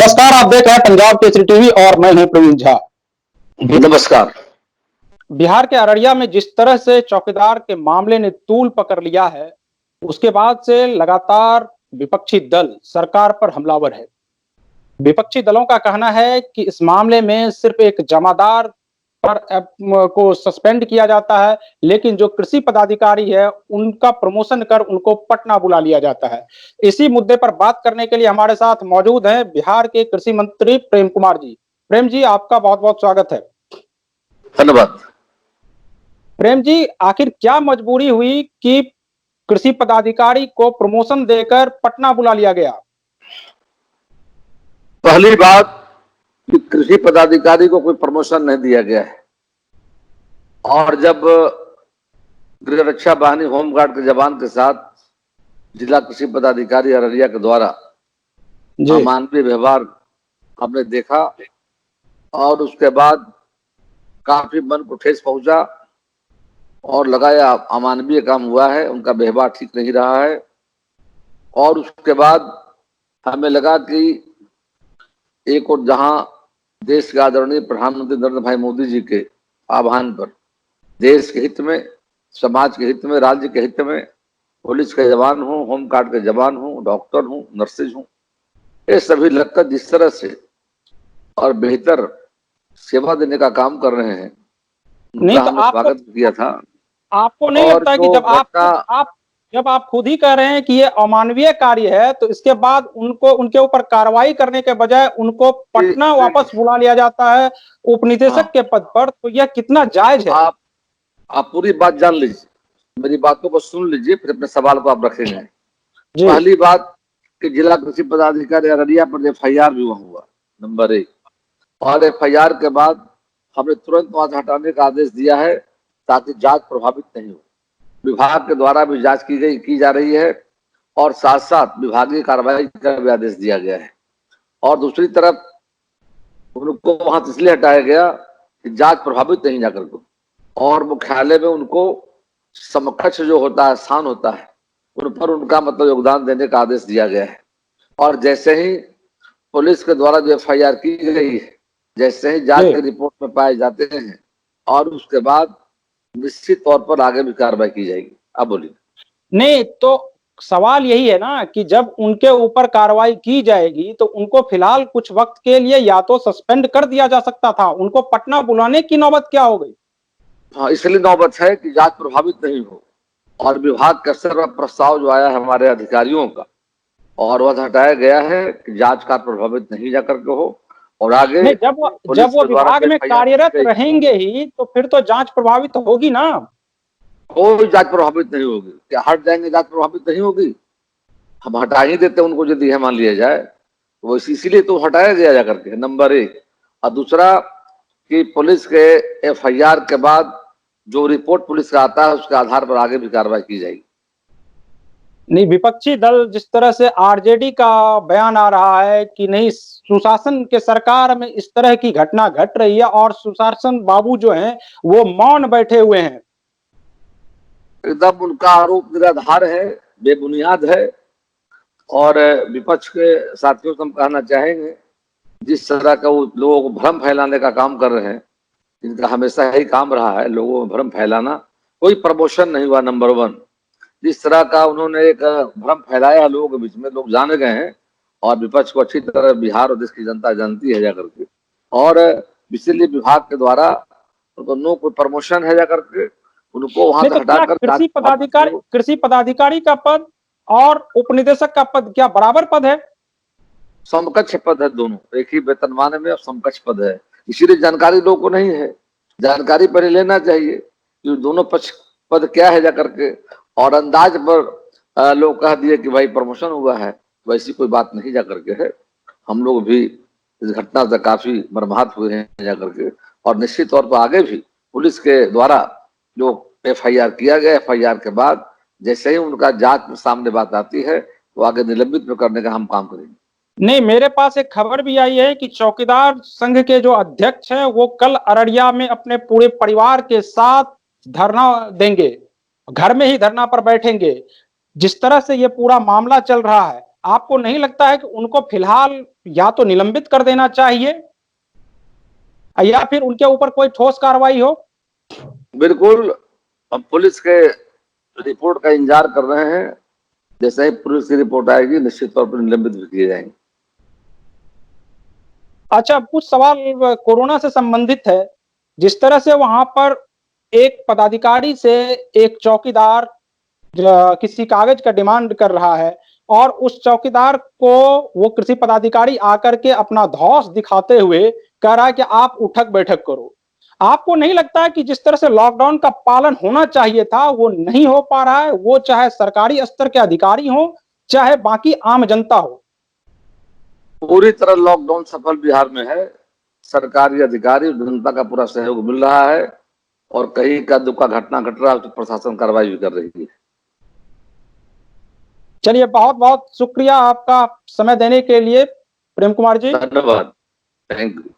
नमस्कार, आप देख रहे हैं पंजाब केसरी टीवी और मैं हूं प्रवीण झा। नमस्कार। बिहार के अररिया में जिस तरह से चौकीदार के मामले ने तूल पकड़ लिया है, उसके बाद से लगातार विपक्षी दल सरकार पर हमलावर है। विपक्षी दलों का कहना है कि इस मामले में सिर्फ एक जमादार पर को सस्पेंड किया जाता है, लेकिन जो कृषि पदाधिकारी है उनका प्रमोशन कर उनको पटना बुला लिया जाता है। इसी मुद्दे पर बात करने के लिए हमारे साथ मौजूद हैं बिहार के कृषि मंत्री प्रेम कुमार जी। प्रेम जी, आपका बहुत बहुत स्वागत है। धन्यवाद। प्रेम जी, आखिर क्या मजबूरी हुई कि कृषि पदाधिकारी को प्रमोशन देकर पटना बुला लिया गया? पहली बात कि कृषि पदाधिकारी को कोई प्रमोशन नहीं दिया गया है, और जब गृह रक्षा वाहिनी होमगार्ड के जवान के साथ जिला कृषि पदाधिकारी अररिया के द्वारा अमानवीय व्यवहार हमने देखा, और उसके बाद काफी मन को ठेस पहुंचा और लगाया अमानवीय काम हुआ है, उनका व्यवहार ठीक नहीं रहा है। और उसके बाद हमें लगा कि एक और जहां देश के आदरणीय प्रधानमंत्री नरेंद्र भाई मोदी जी के आह्वान पर देश के हित में, समाज के हित में, राज्य के हित में पुलिस के जवान हूँ, होमगार्ड के जवान हूँ, डॉक्टर हूँ, नर्सेज हूँ, ये सभी लगकर जिस तरह से और बेहतर सेवा देने का काम कर रहे हैं, नहीं उनका तो हमने स्वागत किया था। आपको नहीं और लगता कि जब आप खुद ही कह रहे हैं कि ये अमानवीय कार्य है, तो इसके बाद उनके ऊपर कार्रवाई करने के बजाय उनको पटना वापस बुला लिया जाता है उप निदेशक के पद पर, तो यह कितना जायज है? आप पूरी बात जान लीजिए, मेरी बातों को सुन लीजिए, फिर अपने सवाल को आप रखेंगे। पहली बात कि जिला कृषि पदाधिकारी अररिया पर FIR भी हुआ, नंबर 1। और FIR के बाद हमने तुरंत वहां से हटाने का आदेश दिया है ताकि जांच प्रभावित नहीं हो। विभाग के द्वारा भी जांच की जा रही है, और साथ साथ विभागीय कार्रवाई का भी आदेश दिया गया है। और दूसरी तरफ उनको वहां से इसलिए हटाया गया कि जांच प्रभावित नहीं जाकर को, और मुख्यालय में उनको समकक्ष जो होता है, स्थान होता है, उन पर उनका मतलब योगदान देने का आदेश दिया गया है। और जैसे ही पुलिस के द्वारा जो FIR की गई है, जैसे ही जांच की रिपोर्ट में पाए जाते हैं, और उसके बाद निश्चित तौर पर आगे भी कार्रवाई की जाएगी। अब बोलिए। नहीं तो सवाल यही है ना कि जब उनके ऊपर कार्रवाई की जाएगी तो उनको फिलहाल कुछ वक्त के लिए या तो सस्पेंड कर दिया जा सकता था, उनको पटना बुलाने की नौबत क्या हो गई? हाँ, इसलिए नौबत है कि जांच प्रभावित नहीं हो, और विभाग का स्तर पर प्रस्ताव जो आया है हमारे अधिकारियों का, और वह हटाया गया है कि जांच का प्रभावित नहीं जाकर के हो, और आगे नहीं, जब वो विभाग में कार्यरत रहेंगे ही तो फिर तो जांच प्रभावित होगी ना। कोई जांच प्रभावित नहीं होगी। क्या हट जाएंगे जांच प्रभावित नहीं होगी? हम हटा ही देते उनको, यदि है मान लिया जाए वो, इसीलिए तो हटाया गया जाकर के, नंबर 1। और दूसरा कि पुलिस के FIR के बाद जो रिपोर्ट पुलिस का आता है उसके आधार पर आगे भी कार्रवाई की जाएगी। नहीं, विपक्षी दल जिस तरह से RJD का बयान आ रहा है कि नहीं, सुशासन के सरकार में इस तरह की घटना घट रही है और सुशासन बाबू जो हैं वो मौन बैठे हुए हैं। एकदम उनका आरोप निराधार है, बेबुनियाद है। और विपक्ष के साथियों से हम कहना चाहेंगे, जिस तरह का वो लोगों को भ्रम फैलाने का काम कर रहे हैं, इनका हमेशा यही काम रहा है, लोगों में भ्रम फैलाना। कोई प्रमोशन नहीं हुआ, नंबर 1। जिस तरह का उन्होंने एक भ्रम फैलाया लोगों के बीच में, लोग जान गए हैं, और विपक्ष को अच्छी तरह बिहार और देश की जनता जानती है जाकर के। और इसीलिए विभाग के द्वारा उनको नो कोई प्रमोशन है जाकर के, उनको वहां से हटाकर कृषि पदाधिकारी का पद और उप निदेशक का पद क्या बराबर पद है? समकक्ष पद है, दोनों एक ही वेतनमान में, और समकक्ष पद है। इसीलिए जानकारी लोगों को नहीं है, जानकारी पहले लेना चाहिए कि दोनों पक्ष पद क्या है जाकर के। और अंदाज पर लोग कह दिए कि भाई प्रमोशन हुआ है, वैसी कोई बात नहीं जाकर के है। हम लोग भी इस घटना से काफी मर्माहत हुए हैं जाकर के, और निश्चित तौर पर आगे भी पुलिस के द्वारा जो FIR किया गया, FIR के बाद जैसे ही उनका जांच में सामने बात आती है तो आगे निलंबित में करने का हम काम करेंगे। नहीं, मेरे पास एक खबर भी आई है कि चौकीदार संघ के जो अध्यक्ष हैं वो कल अररिया में अपने पूरे परिवार के साथ धरना देंगे, घर में ही धरना पर बैठेंगे। जिस तरह से ये पूरा मामला चल रहा है, आपको नहीं लगता है कि उनको फिलहाल या तो निलंबित कर देना चाहिए या फिर उनके ऊपर कोई ठोस कार्रवाई हो? बिल्कुल, हम पुलिस के रिपोर्ट का इंतजार कर रहे हैं। जैसे ही पुलिस की रिपोर्ट आएगी निश्चित तौर पर निलंबित भी किए जाएंगे। अच्छा, कुछ सवाल कोरोना से संबंधित है। जिस तरह से वहां पर एक पदाधिकारी से एक चौकीदार किसी कागज का डिमांड कर रहा है और उस चौकीदार को वो कृषि पदाधिकारी आकर के अपना धौंस दिखाते हुए कह रहा है कि आप उठक बैठक करो। आपको नहीं लगता है कि जिस तरह से लॉकडाउन का पालन होना चाहिए था वो नहीं हो पा रहा है, वो चाहे सरकारी स्तर के अधिकारी हो चाहे बाकी आम जनता हो? पूरी तरह लॉकडाउन सफल बिहार में है। सरकारी अधिकारी और जनता का पूरा सहयोग मिल रहा है और कहीं का दुख का घटना घट रहा है तो प्रशासन कार्रवाई भी कर रही है। चलिए, बहुत बहुत शुक्रिया आपका समय देने के लिए प्रेम कुमार जी। धन्यवाद। Thank you.